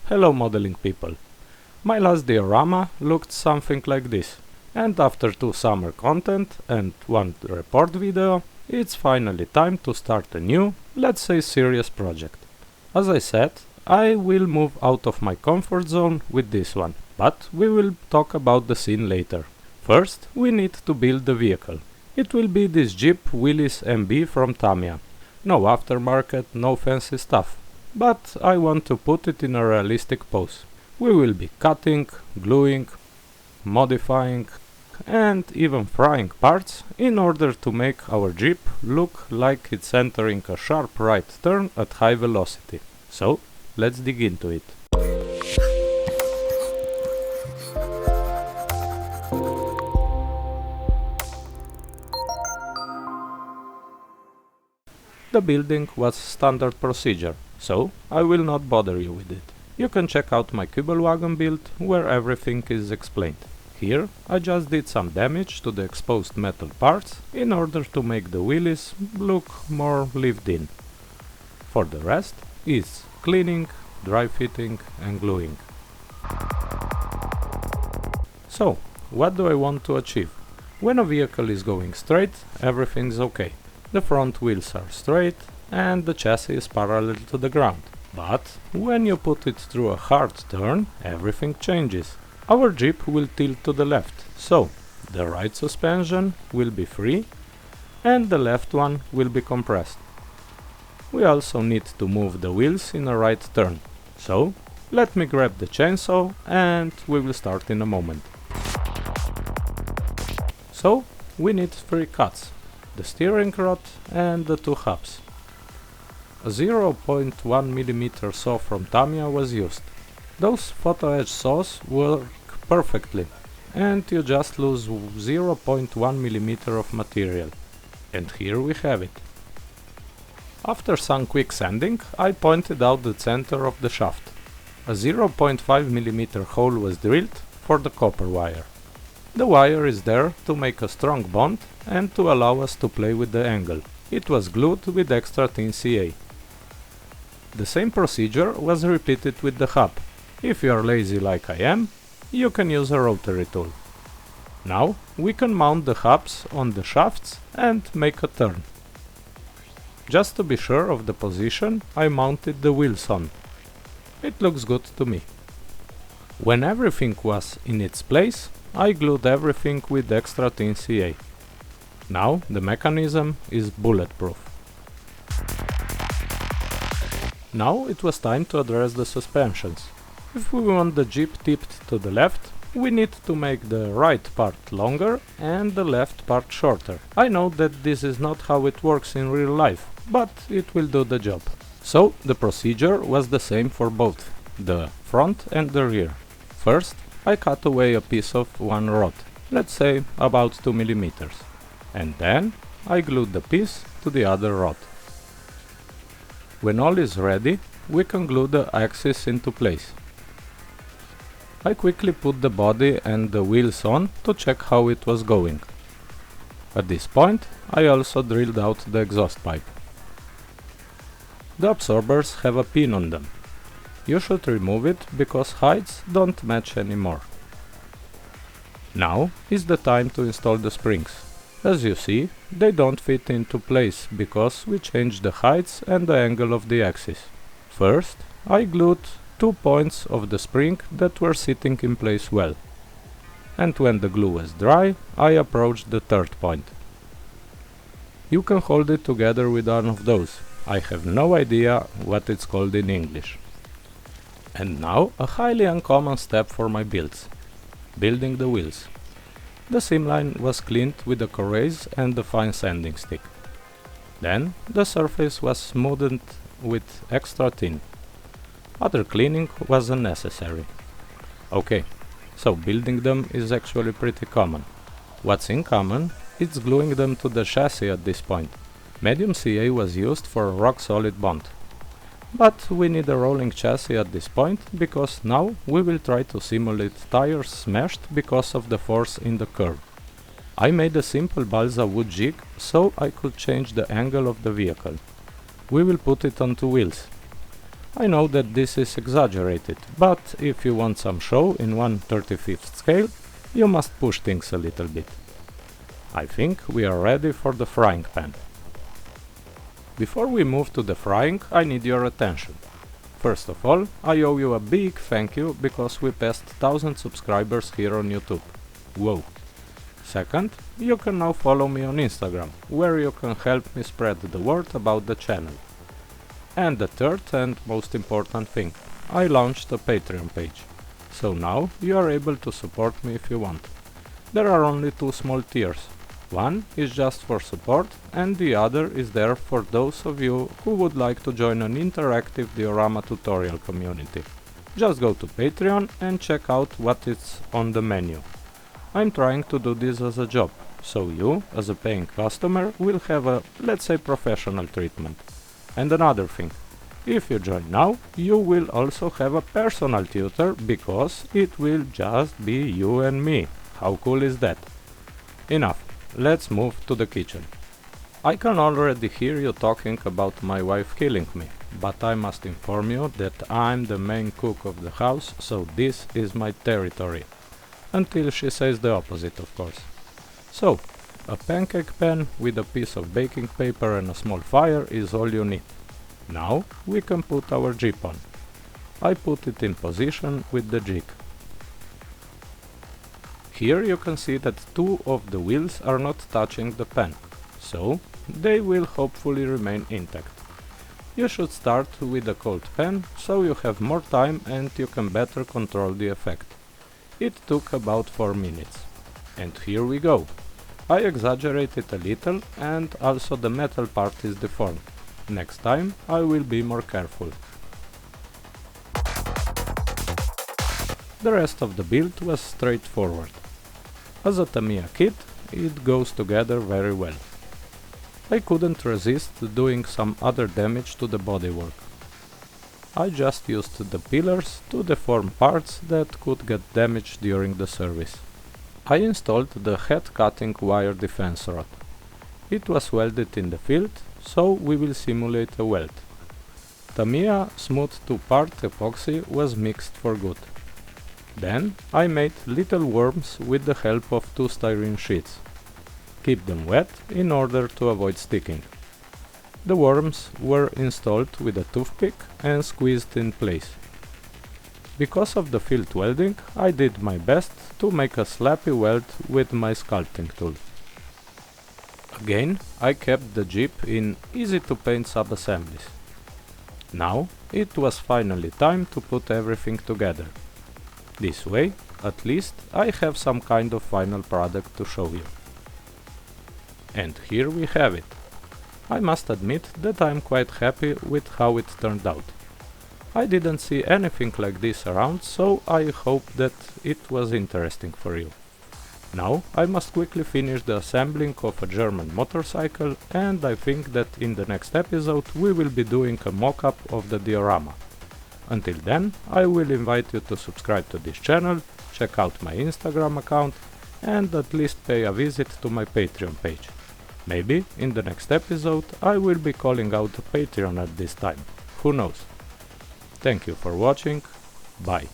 Hello modeling people. My last diorama looked something like this. And after 2 summer content and 1 report video, it's finally time to start a new, let's say serious project. As I said, I will move out of my comfort zone with this one, but we will talk about the scene later. First, we need to build the vehicle. It will be this Jeep Willys MB from Tamiya. No aftermarket, no fancy stuff. But I want to put it in a realistic pose. We will be cutting, gluing, modifying and even frying parts in order to make our Jeep look like it's entering a sharp right turn at high velocity. So, let's dig into it. The building was standard procedure, so I will not bother you with it. You can check out my Wagon build where everything is explained. Here I just did some damage to the exposed metal parts in order to make the wheelies look more lived in. For the rest is cleaning, dry fitting and gluing. So, what do I want to achieve? When a vehicle is going straight, everything's okay. The front wheels are straight and the chassis is parallel to the ground. But when you put it through a hard turn, everything changes. Our Jeep will tilt to the left, so the right suspension will be free and the left one will be compressed. We also need to move the wheels in a right turn, so let me grab the chainsaw and we will start in a moment. So we need 3 cuts, the steering rod and the 2 hubs. A 0.1 mm saw from Tamiya was used. Those photo edge saws work perfectly and you just lose 0.1 mm of material. And here we have it. After some quick sanding, I pointed out the center of the shaft. A 0.5 mm hole was drilled for the copper wire. The wire is there to make a strong bond and to allow us to play with the angle. It was glued with extra thin CA. The same procedure was repeated with the hub. If you are lazy like I am, you can use a rotary tool. Now we can mount the hubs on the shafts and make a turn. Just to be sure of the position, I mounted the wheels on. It looks good to me. When everything was in its place, I glued everything with extra thin CA. Now the mechanism is bulletproof. Now it was time to address the suspensions. If we want the Jeep tipped to the left, we need to make the right part longer and the left part shorter. I know that this is not how it works in real life, but it will do the job. So the procedure was the same for both, the front and the rear. First, I cut away a piece of one rod, let's say about 2 mm, and then I glued the piece to the other rod. When all is ready, we can glue the axis into place. I quickly put the body and the wheels on to check how it was going. At this point, I also drilled out the exhaust pipe. The absorbers have a pin on them. You should remove it because heights don't match anymore. Now is the time to install the springs. As you see, they don't fit into place because we changed the heights and the angle of the axis. First, I glued 2 points of the spring that were sitting in place well. And when the glue was dry, I approached the 3rd point. You can hold it together with one of those. I have no idea what it's called in English. And now a highly uncommon step for my builds. Building the wheels. The seam line was cleaned with a corrèze and a fine sanding stick. Then the surface was smoothed with extra thin. Other cleaning was unnecessary. Okay, so building them is actually pretty common. What's in common is gluing them to the chassis at this point. Medium CA was used for a rock solid bond. But we need a rolling chassis at this point because now we will try to simulate tires smashed because of the force in the curve. I made a simple balsa wood jig so I could change the angle of the vehicle. We will put it on 2 wheels. I know that this is exaggerated, but if you want some show in 1/35th scale, you must push things a little bit. I think we are ready for the frying pan. Before we move to the frying, I need your attention. First of all, I owe you a big thank you because we passed 1000 subscribers here on YouTube. Whoa! Second, you can now follow me on Instagram, where you can help me spread the word about the channel. And the third and most important thing, I launched a Patreon page. So now you are able to support me if you want. There are only two small tiers. One is just for support and the other is there for those of you who would like to join an interactive diorama tutorial community. Just go to Patreon and check out what is on the menu. I'm trying to do this as a job, so you, as a paying customer, will have a, let's say, professional treatment. And another thing, if you join now, you will also have a personal tutor because it will just be you and me. How cool is that? Enough. Let's move to the kitchen. I can already hear you talking about my wife killing me, but I must inform you that I'm the main cook of the house, so this is my territory. Until she says the opposite, of course. So, a pancake pan with a piece of baking paper and a small fire is all you need. Now we can put our jeep on. I put it in position with the jig. Here you can see that two of the wheels are not touching the pan, so they will hopefully remain intact. You should start with a cold pan, so you have more time and you can better control the effect. It took about 4 minutes. And here we go. I exaggerated a little and also the metal part is deformed. Next time I will be more careful. The rest of the build was straightforward. As a Tamiya kit, it goes together very well. I couldn't resist doing some other damage to the bodywork. I just used the pillars to deform parts that could get damaged during the service. I installed the head cutting wire defense rod. It was welded in the field, so we will simulate a weld. Tamiya smooth 2-part epoxy was mixed for good. Then I made little worms with the help of 2 styrene sheets. Keep them wet in order to avoid sticking. The worms were installed with a toothpick and squeezed in place. Because of the field welding, I did my best to make a slappy weld with my sculpting tool. Again, I kept the Jeep in easy-to-paint sub-assemblies. Now, it was finally time to put everything together. This way, at least, I have some kind of final product to show you. And here we have it. I must admit that I am quite happy with how it turned out. I didn't see anything like this around, so I hope that it was interesting for you. Now I must quickly finish the assembling of a German motorcycle, and I think that in the next episode we will be doing a mock-up of the diorama. Until then, I will invite you to subscribe to this channel, check out my Instagram account, and at least pay a visit to my Patreon page. Maybe in the next episode I will be calling out a Patreon at this time. Who knows? Thank you for watching. Bye.